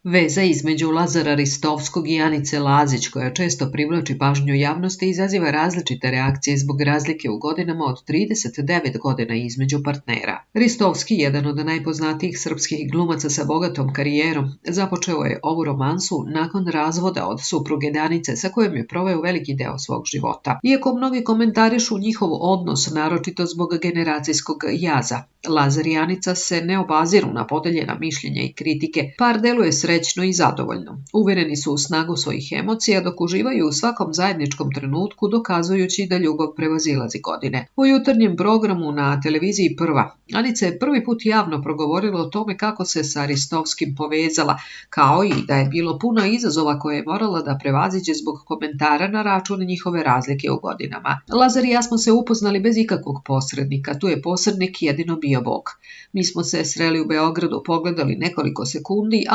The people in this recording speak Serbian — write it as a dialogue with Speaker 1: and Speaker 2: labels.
Speaker 1: Veza između Lazara Ristovskog i Anice Lazić, koja često privlači pažnju javnosti, izaziva različite reakcije zbog razlike u godinama od 39 godina između partnera. Ristovski, jedan od najpoznatijih srpskih glumaca sa bogatom karijerom, započeo je ovu romansu nakon razvoda od supruge Danice, sa kojom je proveo veliki deo svog života. Iako mnogi komentarišu njihov odnos, naročito zbog generacijskog jaza, Lazar i Anica se ne obaziru na podeljena mišljenja i kritike, par deluje srećno i zadovoljno. Uvereni su u snagu svojih emocija dok uživaju u svakom zajedničkom trenutku, dokazujući da ljubav prevazilazi godine. U jutarnjem programu na televiziji Prva, Anica je prvi put javno progovorila o tome kako se sa Ristovskim povezala, kao i da je bilo puno izazova koje je morala da prevaziđe zbog komentara na račun njihove razlike u godinama. Lazar i ja smo se upoznali bez ikakvog posrednika, tu je posrednik jedino bio Bog. Mi smo se sreli u Beogradu, pogledali nekoliko sekundi, a